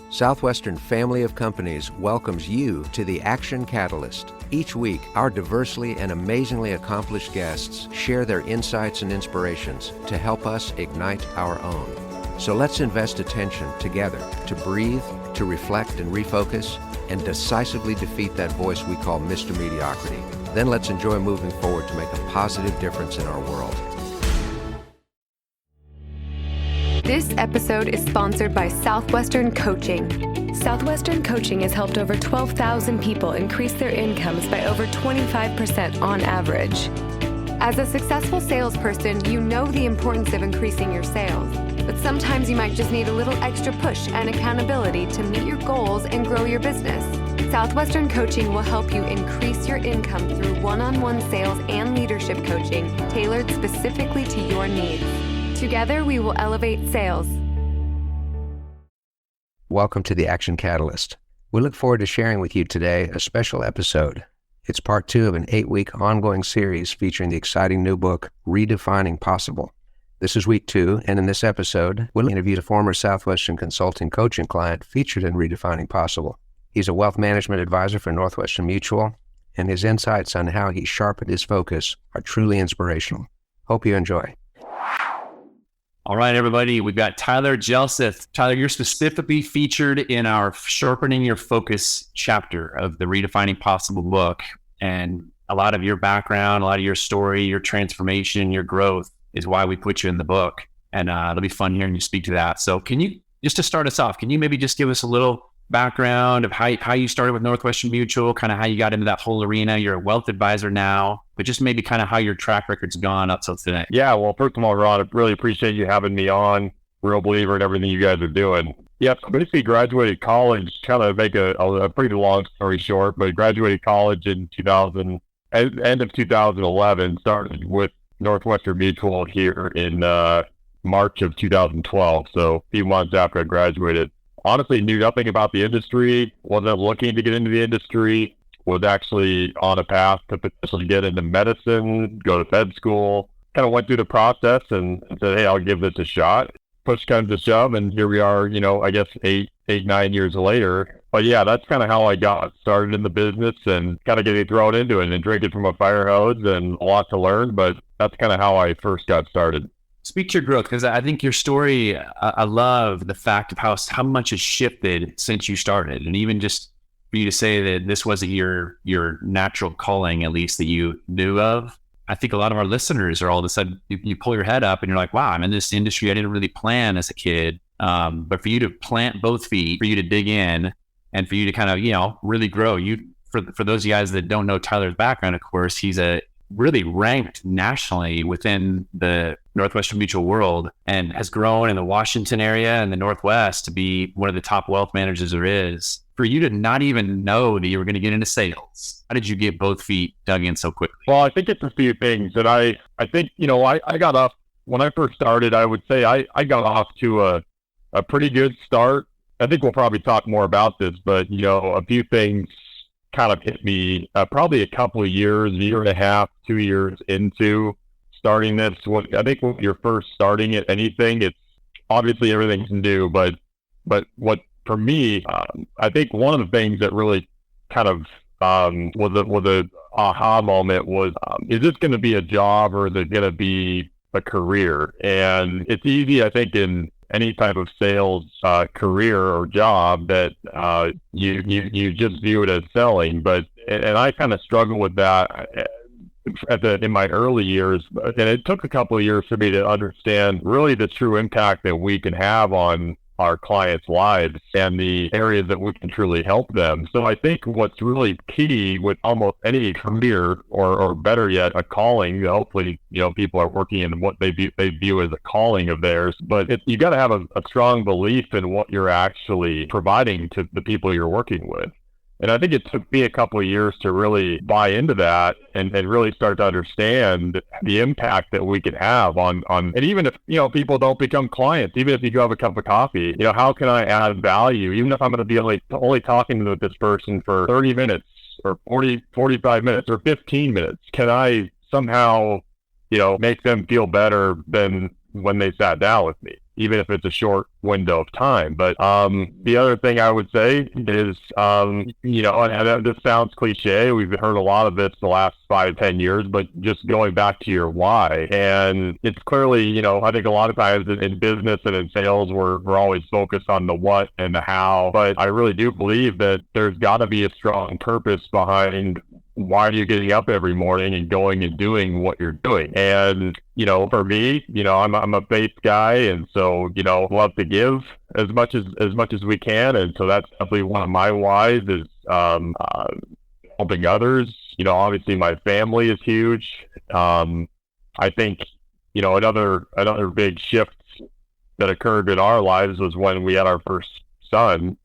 Southwestern Family of Companies welcomes you to the Action Catalyst. Each week, our diversely and amazingly accomplished guests share their insights and inspirations to help us ignite our own. So let's invest attention together to breathe, to reflect and refocus, and decisively defeat that voice we call Mr. Mediocrity. Then let's enjoy moving forward to make a positive difference in our world. This episode is sponsored by Southwestern Coaching. Southwestern Coaching has helped over 12,000 people increase their incomes by over 25% on average. As a successful salesperson, you know the importance of increasing your sales, but sometimes you might just need a little extra push and accountability to meet your goals and grow your business. Southwestern Coaching will help you increase your income through one-on-one sales and leadership coaching tailored specifically to your needs. Together, we will elevate sales. Welcome to the Action Catalyst. We look forward to sharing with you today a special episode. It's part 2 of an 8-week ongoing series featuring the exciting new book, Redefining Possible. This is week 2, and in this episode, we'll interview a former Southwestern Consulting coaching client featured in Redefining Possible. He's a wealth management advisor for Northwestern Mutual, and his insights on how he sharpened his focus are truly inspirational. Hope you enjoy. All right, everybody, we've got Tyler Hjelseth. Tyler, you're specifically featured in our Sharpening Your Focus chapter of the Redefining Possible book. And a lot of your background, a lot of your story, your transformation, your growth is why we put you in the book. And it'll be fun hearing you speak to that. So can you, just to start us off, can you maybe just give us a little background of how you started with Northwestern Mutual, kind of how you got into that whole arena? You're a wealth advisor now, but just maybe kind of how your track record's gone up till today. Yeah, well, first of all, Ron, I really appreciate you having me on. Real believer in everything you guys are doing. Yeah, so basically graduated college, kind of make a pretty long story short, but graduated college in end of 2011, started with Northwestern Mutual here in March of 2012, so a few months after I graduated. Honestly, knew nothing about the industry, wasn't looking to get into the industry, was actually on a path to potentially get into medicine, go to med school, kind of went through the process and said, hey, I'll give this a shot. Push comes to shove, and here we are, I guess 9 years later. But yeah, that's kind of how I got started in the business and kind of getting thrown into it and drinking from a fire hose and a lot to learn, but that's kind of how I first got started. Speak to your growth, because I think your story, I love the fact of how much has shifted since you started. And even just for you to say that this wasn't your natural calling, at least that you knew of. I think a lot of our listeners are all of a sudden, you pull your head up and you're like, wow, I'm in this industry I didn't really plan as a kid. But for you to plant both feet, for you to dig in, and for you to kind of, really grow. For those of you guys that don't know Tyler's background, of course, he's a really ranked nationally within the Northwestern Mutual world and has grown in the Washington area and the Northwest to be one of the top wealth managers there is. For you to not even know that you were going to get into sales, how did you get both feet dug in so quickly? Well, I think it's a few things that I think, I got off, when I first started, I would say I got off to a pretty good start. I think we'll probably talk more about this, but, a few things kind of hit me probably a couple of years, a year and a half, 2 years into starting this. I think when you're first starting at anything, it's obviously everything's new, but what for me, I think one of the things that really kind of was a aha moment was, is this going to be a job or is it going to be a career? And it's easy, I think, in any type of sales career or job that you just view it as selling. And I kind of struggled with that in my early years, and it took a couple of years for me to understand really the true impact that we can have on our clients' lives and the areas that we can truly help them. So I think what's really key with almost any career, or better yet, a calling, hopefully, people are working in what they view as a calling of theirs, but you got to have a strong belief in what you're actually providing to the people you're working with. And I think it took me a couple of years to really buy into that and really start to understand the impact that we can have on, and even if, people don't become clients, even if you go have a cup of coffee, how can I add value? Even if I'm going to be only talking to this person for 30 minutes or 45 minutes or 15 minutes, can I somehow, make them feel better than when they sat down with me? even if it's a short window of time. But the other thing I would say is, and this sounds cliche. We've heard a lot of this the last 5-10 years, but just going back to your why. And it's clearly, I think a lot of times in business and in sales, we're always focused on the what and the how. But I really do believe that there's got to be a strong purpose behind why are you getting up every morning and going and doing what you're doing. And, for me, I'm a faith guy. And so, love to give as much as we can. And so that's definitely one of my whys is helping others. Obviously my family is huge. I think, another big shift that occurred in our lives was when we had our first son,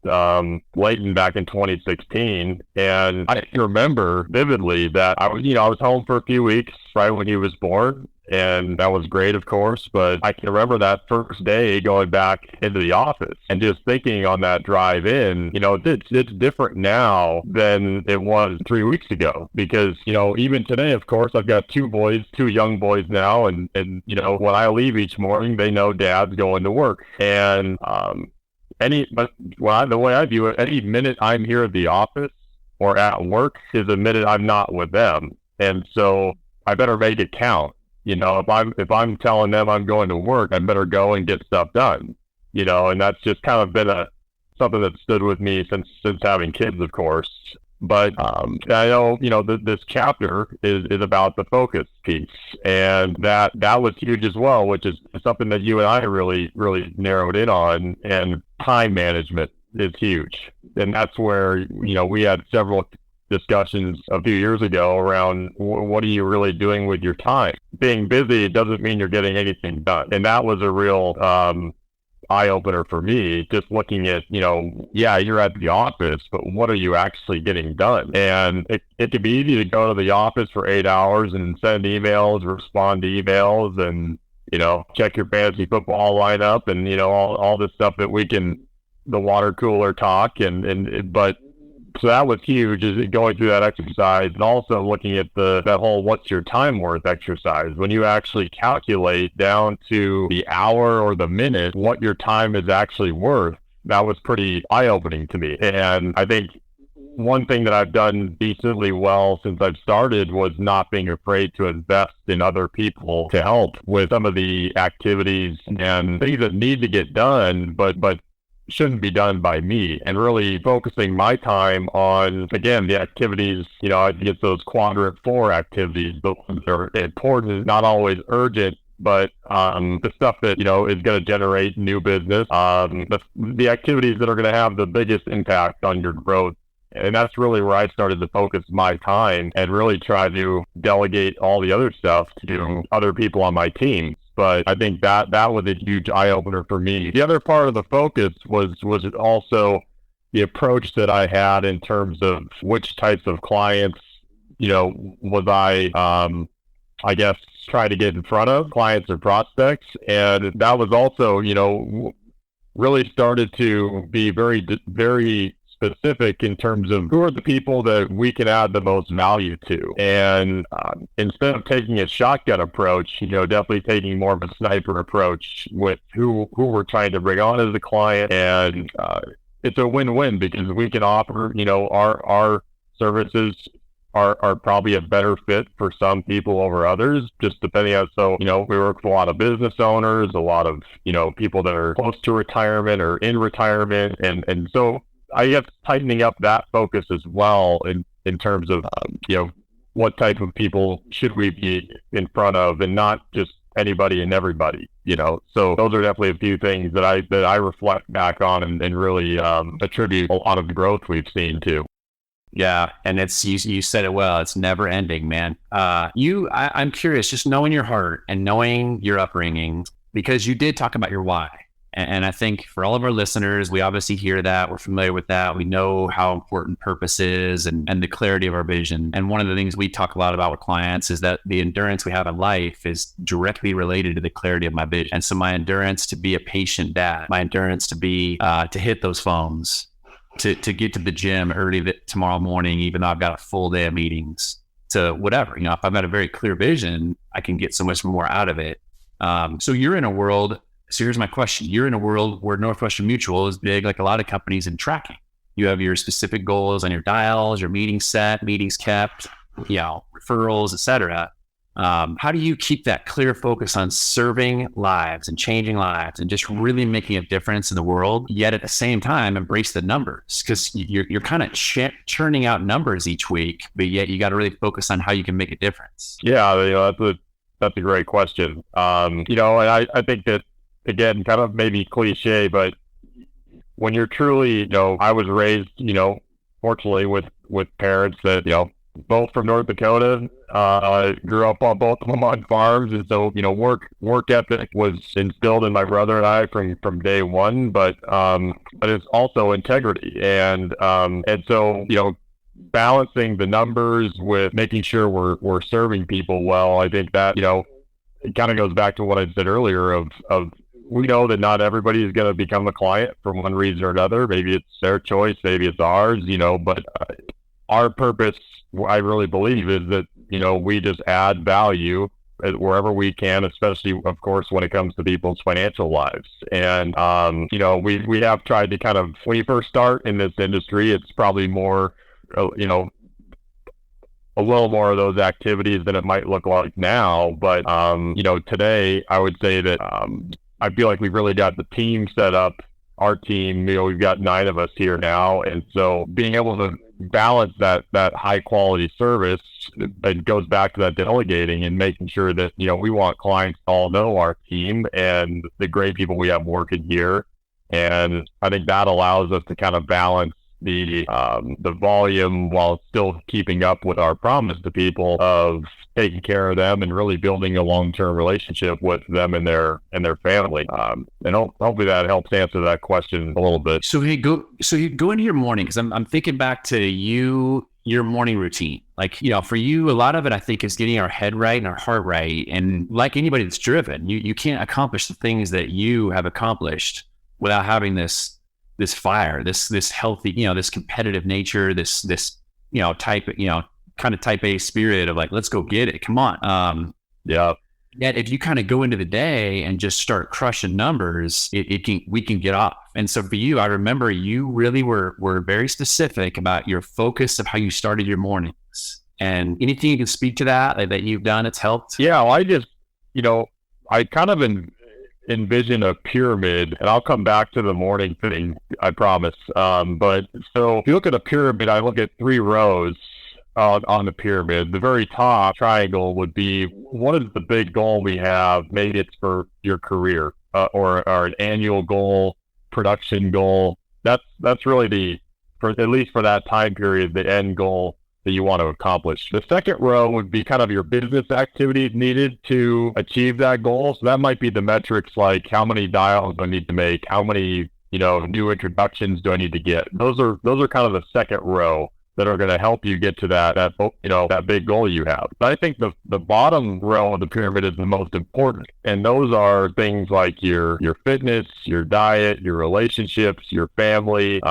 Leighton, back in 2016. And I can remember vividly that I was home for a few weeks right when he was born. And that was great, of course. But I can remember that first day going back into the office and just thinking on that drive in, it's different now than it was 3 weeks ago. Because, even today, of course, I've got two young boys now. And when I leave each morning, they know dad's going to work. And, the way I view it, any minute I'm here at the office or at work is a minute I'm not with them. And so I better make it count. If I'm telling them I'm going to work, I better go and get stuff done. And that's just kind of been something that stood with me since having kids, of course. But I know, this chapter is about the focus piece, and that was huge as well, which is something that you and I really, really narrowed in on. And time management is huge. And that's where, we had several discussions a few years ago around what are you really doing with your time? Being busy doesn't mean you're getting anything done. And that was a real eye-opener for me, just looking at, you're at the office, but what are you actually getting done? And it can be easy to go to the office for 8 hours and send emails, respond to emails, and, check your fantasy football lineup and, all this stuff that we can, the water cooler talk. But so that was huge, is going through that exercise, and also looking at that whole what's your time worth exercise. When you actually calculate down to the hour or the minute what your time is actually worth, that was pretty eye-opening to me. And I think one thing that I've done decently well since I've started was not being afraid to invest in other people to help with some of the activities and things that need to get done, but shouldn't be done by me, and really focusing my time on, again, the activities, I think it's those quadrant 4 activities, the ones that are important, not always urgent, but the stuff that, is going to generate new business, the activities that are going to have the biggest impact on your growth. And that's really where I started to focus my time and really try to delegate all the other stuff to other people on my team. But I think that was a huge eye-opener for me. The other part of the focus was also the approach that I had in terms of which types of clients, was I guess, trying to get in front of, clients or prospects. And that was also, really started to be very, very specific in terms of who are the people that we can add the most value to. And instead of taking a shotgun approach, definitely taking more of a sniper approach with who we're trying to bring on as a client. And it's a win-win, because we can offer, our services are probably a better fit for some people over others, just depending on, we work with a lot of business owners, a lot of, people that are close to retirement or in retirement. And so I guess tightening up that focus as well in terms of, what type of people should we be in front of, and not just anybody and everybody, So those are definitely a few things that I reflect back on and really attribute a lot of the growth we've seen to. Yeah. And it's, you said it well, it's never ending, man. I'm curious, just knowing your heart and knowing your upbringing, because you did talk about your why. And I think for all of our listeners, we obviously hear that, we're familiar with that. We know how important purpose is and the clarity of our vision. And one of the things we talk a lot about with clients is that the endurance we have in life is directly related to the clarity of my vision. And so my endurance to be a patient dad, my endurance to be, to hit those phones, to get to the gym early tomorrow morning, even though I've got a full day of meetings, to whatever, if I've got a very clear vision, I can get so much more out of it. So you're in a world, So here's my question. You're in a world where Northwestern Mutual is big, like a lot of companies, in tracking. You have your specific goals on your dials, your meetings set, meetings kept, referrals, et cetera. How do you keep that clear focus on serving lives and changing lives and just really making a difference in the world, yet at the same time embrace the numbers? Because you're kind of churning out numbers each week, but yet you got to really focus on how you can make a difference. Yeah, that's a great question. And I think that, again, kind of maybe cliche, but when you're truly, I was raised, fortunately with parents that, both from North Dakota, grew up on both of them on farms. And so, work ethic was instilled in my brother and I from day one, but it's also integrity. And so, balancing the numbers with making sure we're serving people well, I think that, it kind of goes back to what I said earlier of we know that not everybody is going to become a client for one reason or another. Maybe it's their choice, maybe it's ours, but our purpose, I really believe, is that, we just add value wherever we can, especially, of course, when it comes to people's financial lives. And, we have tried to kind of, when you first start in this industry, it's probably more, a little more of those activities than it might look like now. But, today I would say that I feel like we've really got the team set up. Our team, we've got 9 of us here now. And so being able to balance that high quality service, it goes back to that delegating and making sure that, we want clients to all know our team and the great people we have working here. And I think that allows us to kind of balance the volume while still keeping up with our promise to people of taking care of them and really building a long-term relationship with them and their family. And hopefully that helps answer that question a little bit. So you go into your morning, because I'm thinking back to your morning routine. Like, for you, a lot of it, I think, is getting our head right and our heart right. And like anybody that's driven, you can't accomplish the things that you have accomplished without having this fire, this healthy, this competitive nature, this type, kind of type A spirit of like, let's go get it. Come on. Yeah. Yet if you kind of go into the day and just start crushing numbers, we can get off. And so for you, I remember you really were very specific about your focus of how you started your mornings. And anything you can speak to that you've done, it's helped? Yeah. Well, I just, I kind of envision a pyramid, and I'll come back to the morning thing, I promise. But so if you look at a pyramid, I look at 3 rows on the pyramid. The very top triangle would be, what is the big goal we have? Maybe it's for your career, or an annual goal, production goal. That's really at least for that time period, the end goal that you want to accomplish. The second row would be kind of your business activities needed to achieve that goal. So that might be the metrics like how many dials do I need to make, how many, new introductions do I need to get. Those are kind of the second row that are going to help you get to that big goal you have. But I think the bottom row of the pyramid is the most important. And those are things like your fitness, your diet, your relationships, your family,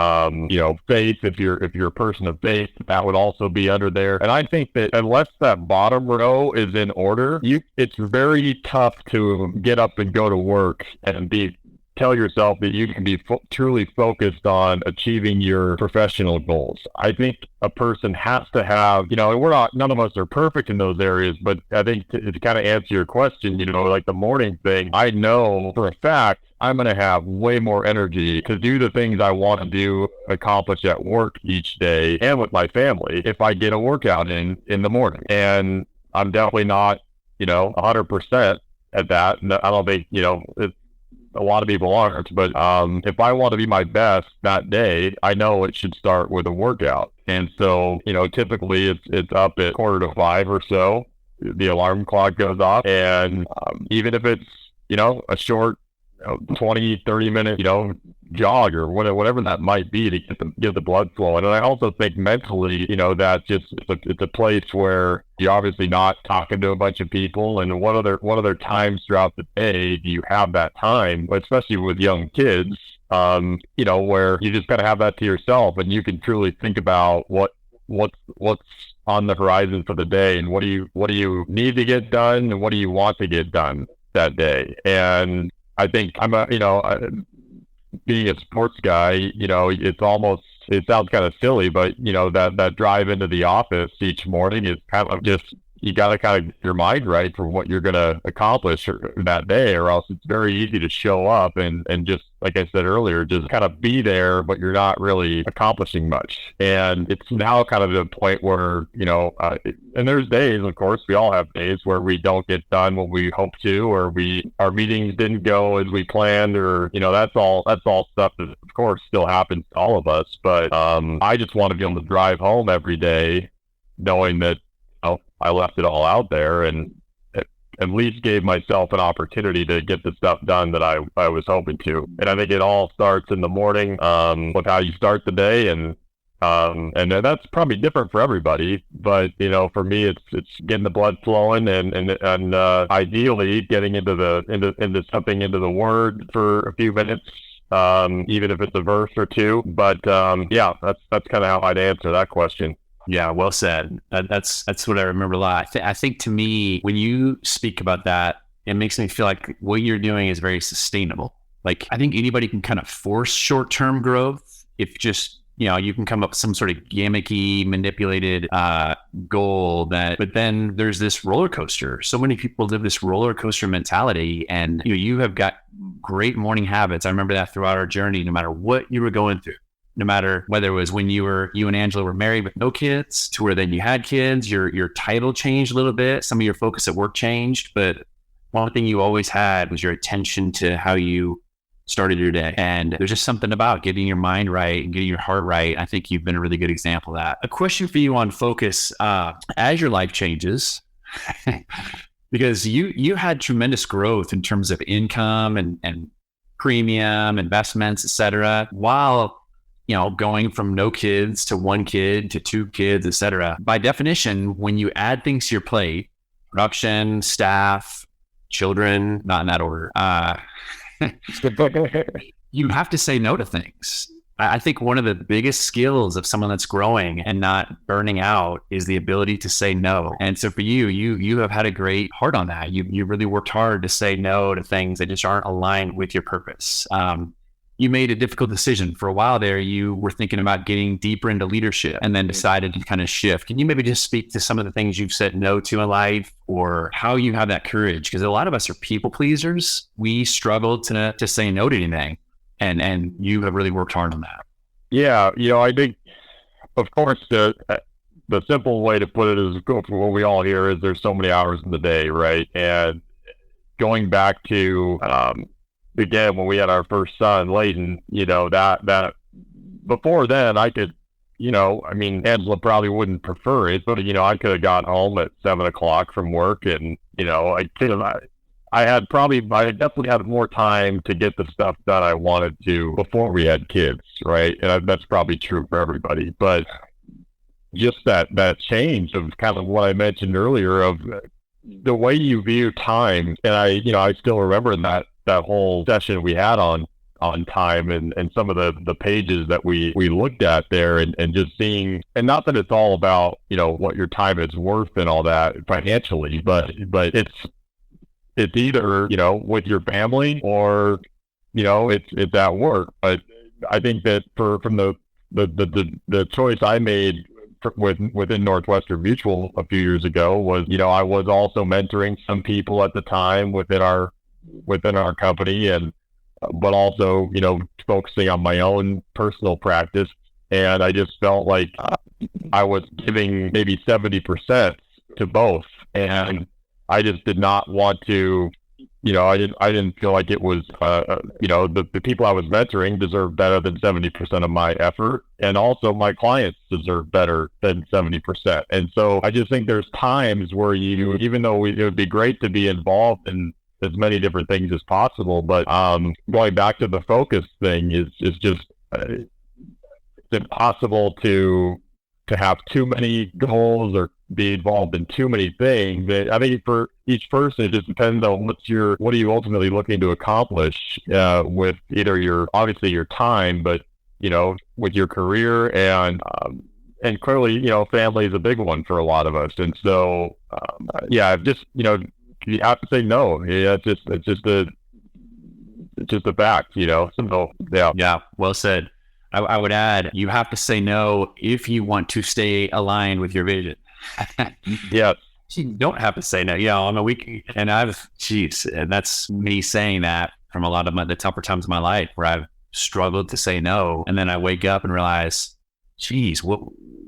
faith. If you're a person of faith, that would also be under there. And I think that unless that bottom row is in order, it's very tough to get up and go to work and tell yourself that you can be truly focused on achieving your professional goals. I think a person has to have, none of us are perfect in those areas, but I think to kind of answer your question, like the morning thing, I know for a fact I'm going to have way more energy to do the things I want to accomplish at work each day and with my family if I get a workout in the morning. And I'm definitely not, 100% at that. And I don't think, a lot of people aren't, but if I want to be my best that day, I know it should start with a workout. And so, typically it's up at 4:45 or so, the alarm clock goes off. And even if it's, a short 20, 30 minute, jog or whatever that might be to get the blood flowing. And I also think mentally, that it's a place where you're obviously not talking to a bunch of people. And what other times throughout the day do you have that time, especially with young kids, where you just gotta have that to yourself and you can truly think about what's on the horizon for the day and what do you need to get done and what do you want to get done that day. And I think being a sports guy, it sounds kind of silly, but that drive into the office each morning is kind of just, you got to kind of get your mind right for what you're going to accomplish that day, or else it's very easy to show up and just, like I said earlier, just kind of be there, but you're not really accomplishing much. And it's now kind of the point where, and there's days, of course, we all have days where we don't get done what we hope to, or our meetings didn't go as we planned, or, that's all stuff that, of course, still happens to all of us. But I just want to be able to drive home every day knowing that I left it all out there and at least gave myself an opportunity to get the stuff done that I was hoping to. And I think it all starts in the morning with how you start the day, and that's probably different for everybody. But for me, it's getting the blood flowing and ideally getting into the Word for a few minutes, even if it's a verse or two. But that's kind of how I'd answer that question. Yeah, well said. That's what I remember a lot. I think to me, when you speak about that, it makes me feel like what you're doing is very sustainable. Like, I think anybody can kind of force short-term growth if just, you can come up with some sort of gimmicky, manipulated goal but then there's this roller coaster. So many people live this roller coaster mentality, and you have got great morning habits. I remember that throughout our journey, no matter what you were going through. No matter whether it was when you and Angela were married with no kids, to where then you had kids, your title changed a little bit. Some of your focus at work changed, but one thing you always had was your attention to how you started your day. And there's just something about getting your mind right and getting your heart right. I think you've been a really good example of that. A question for you on focus, as your life changes, because you had tremendous growth in terms of income and premium, investments, et cetera, while going from no kids to one kid to two kids, et cetera. By definition, when you add things to your plate, production, staff, children, not in that order, you have to say no to things. I think one of the biggest skills of someone that's growing and not burning out is the ability to say no. And so for you have had a great heart on that. You really worked hard to say no to things that just aren't aligned with your purpose. You made a difficult decision. For a while there, you were thinking about getting deeper into leadership and then decided to kind of shift. Can you maybe just speak to some of the things you've said no to in life, or how you have that courage? Because a lot of us are people pleasers. We struggle to say no to anything. And you have really worked hard on that. Yeah. I think, of course, the simple way to put it is, what we all hear is there's so many hours in the day, right? And going back to, again, when we had our first son, Layton, that before then I could, Angela probably wouldn't prefer it, but, I could have gotten home at 7:00 from work, and, I definitely had more time to get the stuff done I wanted to before we had kids, right? And that's probably true for everybody, but just that change of kind of what I mentioned earlier of the way you view time. And I still remember that whole session we had on time and some of the pages that we looked at there, and just seeing, and not that it's all about, what your time is worth and all that financially, but it's either, with your family or, it's at work. But I think that from the choice I made within Northwestern Mutual a few years ago was, I was also mentoring some people at the time within our company, but also, focusing on my own personal practice. And I just felt like I was giving maybe 70% to both. And I just did not want to, I didn't feel like it was, the people I was mentoring deserve better than 70% of my effort. And also my clients deserve better than 70%. And so I just think there's times where even though it would be great to be involved in as many different things as possible, but going back to the focus thing is just, it's impossible to have too many goals or be involved in too many things. I think for each person, it just depends on what are you ultimately looking to accomplish with either your time, but with your career, and clearly, family is a big one for a lot of us. And so, you have to say no. Yeah, it's just just a fact, So yeah. Yeah. Well said. I would add, you have to say no if you want to stay aligned with your vision. Yes. You don't have to say no. Yeah, on a week, and and that's me saying that from a lot of the tougher times of my life where I've struggled to say no, and then I wake up and realize,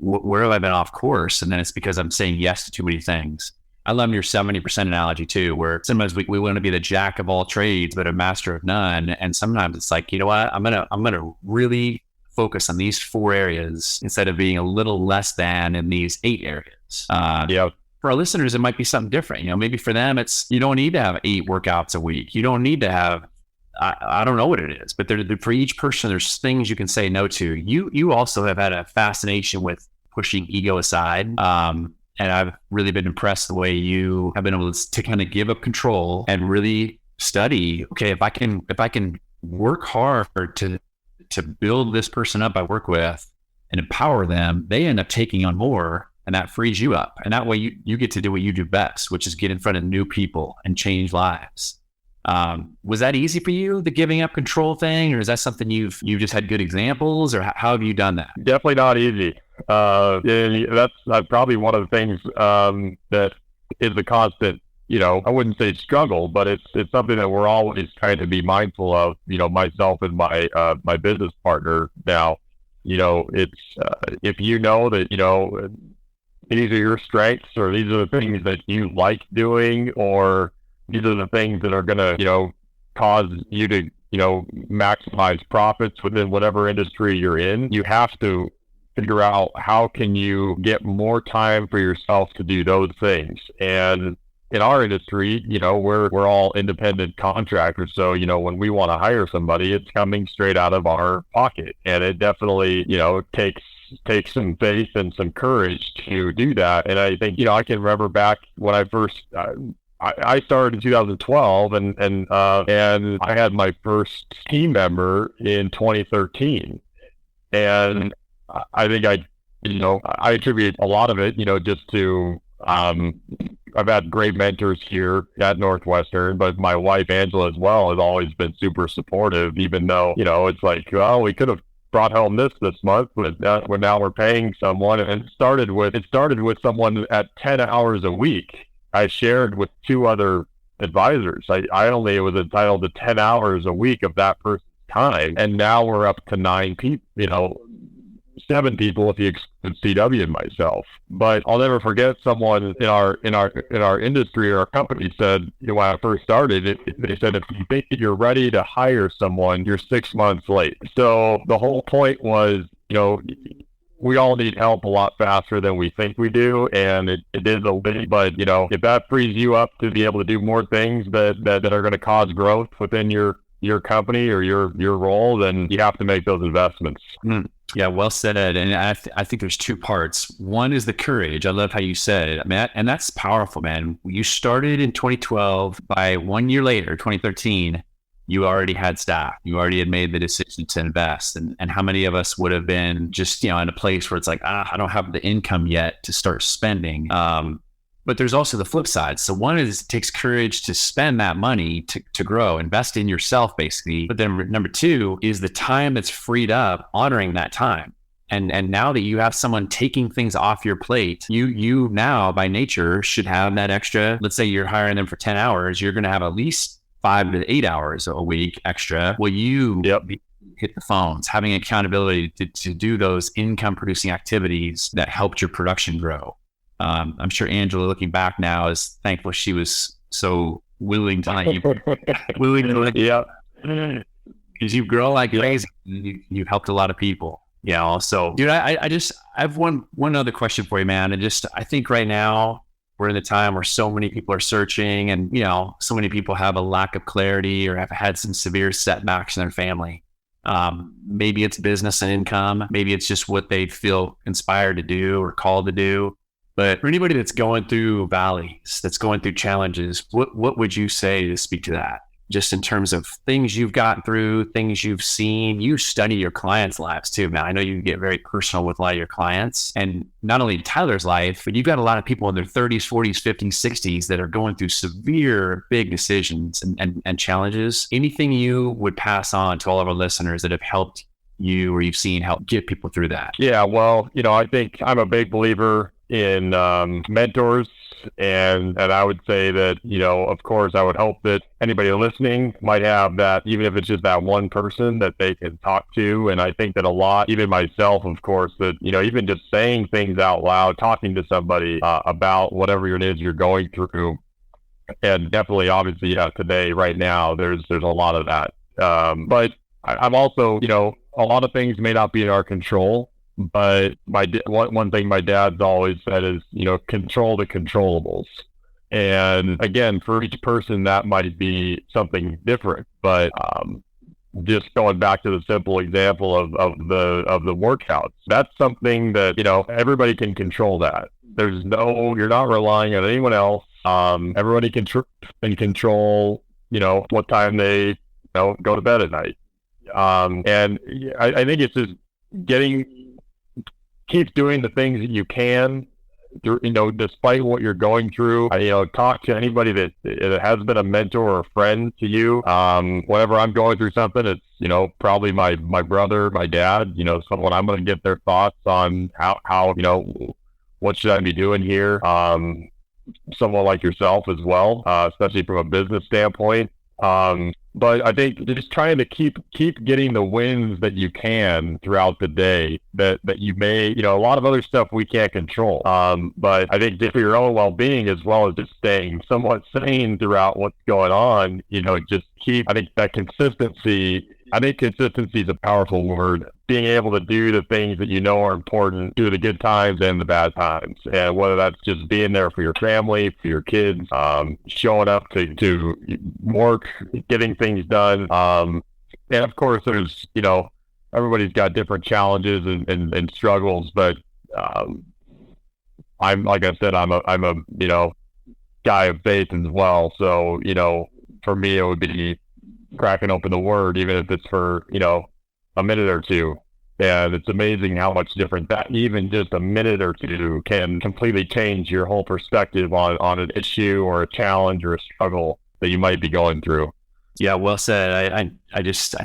where have I been off course? And then it's because I'm saying yes to too many things. I love your 70% analogy too, where sometimes we want to be the jack of all trades but a master of none, and sometimes it's like, you know what, I'm gonna really focus on these 4 areas instead of being a little less than in these 8 areas. Yeah. For our listeners, it might be something different. Maybe for them, it's you don't need to have 8 workouts a week. You don't need to have, I don't know what it is, but for each person, there's things you can say no to. You also have had a fascination with pushing ego aside. And I've really been impressed the way you have been able to kind of give up control and really study. Okay, if I can work hard to build this person up I work with and empower them, they end up taking on more. And that frees you up. And that way you get to do what you do best, which is get in front of new people and change lives. Was that easy for you, the giving up control thing? Or is that something you've just had good examples, or how have you done that? Definitely not easy. That's probably one of the things that is a constant, I wouldn't say struggle, but it's something that we're always trying to be mindful of, myself and my business partner now. It's if that, these are your strengths, or these are the things that you like doing, or these are the things that are going to, cause you to, maximize profits within whatever industry you're in. You have to figure out how can you get more time for yourself to do those things. And in our industry, we're all independent contractors. So, when we want to hire somebody, it's coming straight out of our pocket. And it definitely, takes some faith and some courage to do that. And I think, I can remember back when I first, I started in 2012 and I had my first team member in 2013. And I think I attribute a lot of it, just to, I've had great mentors here at Northwestern, but my wife, Angela, as well, has always been super supportive, even though, it's like, well, we could have brought home this month, but now we're paying someone. And it started with someone at 10 hours a week. I shared with 2 other advisors. I only was entitled to 10 hours a week of that person's time. And now we're up to 9 people, 7 people if you exclude CW and myself. But I'll never forget someone in our industry or our company said, when I first started, they said, if you think that you're ready to hire someone, you're 6 months late. So the whole point was, we all need help a lot faster than we think we do. And it is a bit, but if that frees you up to be able to do more things that are going to cause growth within your company or your role, then you have to make those investments. Yeah, well said, Ed. And I think there's 2 parts. One is the courage. I love how you said it. I mean, and that's powerful, man. You started in 2012. By 1 year later, 2013, you already had staff. You already had made the decision to invest. And how many of us would have been just, in a place where it's like, I don't have the income yet to start spending. But there's also the flip side. So one is it takes courage to spend that money to grow, invest in yourself, basically. But then number 2 is the time that's freed up, honoring that time. And now that you have someone taking things off your plate, you now by nature should have that extra. Let's say you're hiring them for 10 hours. You're going to have at least 5 to 8 hours a week extra. Will you hit the phones, having accountability to do those income producing activities that helped your production grow? I'm sure Angela, looking back now, is thankful she was so willing to because you grow like crazy. You've helped a lot of people. So dude, I have one other question for you, man. And I think right now we're in the time where so many people are searching, and so many people have a lack of clarity or have had some severe setbacks in their family. Maybe it's business and income. Maybe it's just what they feel inspired to do or called to do. But for anybody that's going through valleys, that's going through challenges, what would you say to speak to that? just in terms of things you've gotten through, things you've seen. You study your clients' lives too, man. I know you get very personal with a lot of your clients, and not only Tyler's life, but you've got a lot of people in their 30s, 40s, 50s, 60s that are going through severe, big decisions and challenges. Anything you would pass on to all of our listeners that have helped you or you've seen help get people through that? Yeah, well, I think I'm a big believer in mentors. And I would say that, of course, I would hope that anybody listening might have that, even if it's just that one person that they can talk to. And I think that a lot, even myself, of course, that, even just saying things out loud, talking to somebody about whatever it is you're going through. And definitely, obviously, today, right now, there's a lot of that. But I'm also, a lot of things may not be in our control. But one thing my dad's always said is, control the controllables. And again, for each person, that might be something different. But just going back to the simple example of the workouts, that's something that, everybody can control that. You're not relying on anyone else. Everybody can control, what time they, go to bed at night. And I think it's just keep doing the things that you can, despite what you're going through. Talk to anybody that has been a mentor or a friend to you. Whenever I'm going through something, it's, probably my brother, my dad, someone I'm going to get their thoughts on how, what should I be doing here? Someone like yourself as well, especially from a business standpoint. But I think just trying to keep getting the wins that you can throughout the day that you may, a lot of other stuff we can't control. But I think just for your own well-being, as well as just staying somewhat sane throughout what's going on, just I think that consistency is a powerful word. Being able to do the things that are important through the good times and the bad times. And whether that's just being there for your family, for your kids, showing up to work, getting things done. And of course, there's, everybody's got different challenges and struggles, but like I said, I'm a guy of faith as well. So, for me, it would be cracking open the word, even if it's for, a minute or two. And it's amazing how much different that even just a minute or two can completely change your whole perspective on an issue or a challenge or a struggle that you might be going through. Yeah, well said. I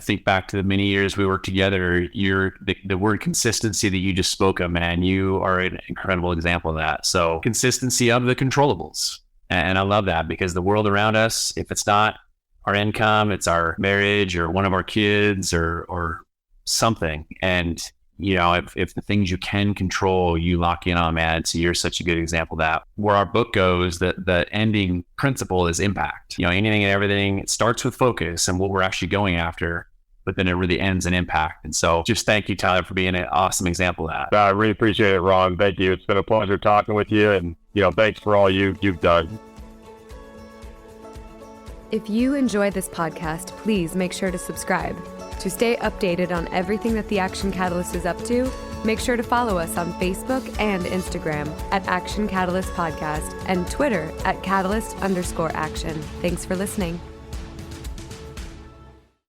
think back to the many years we worked together. The word consistency that you just spoke of, man, you are an incredible example of that. So consistency of the controllables. And I love that, because the world around us, if it's not our income, it's our marriage or one of our kids or something. And, if the things you can control, you lock in on, man. So you're such a good example of that. Where our book goes, the ending principle is impact. Anything and everything, it starts with focus and what we're actually going after, but then it really ends in impact. And so just thank you, Tyler, for being an awesome example of that. I really appreciate it, Ron. Thank you. It's been a pleasure talking with you. And, thanks for all you've done. If you enjoyed this podcast, please make sure to subscribe. To stay updated on everything that the Action Catalyst is up to, make sure to follow us on Facebook and Instagram at Action Catalyst Podcast and Twitter at Catalyst_Action. Thanks for listening.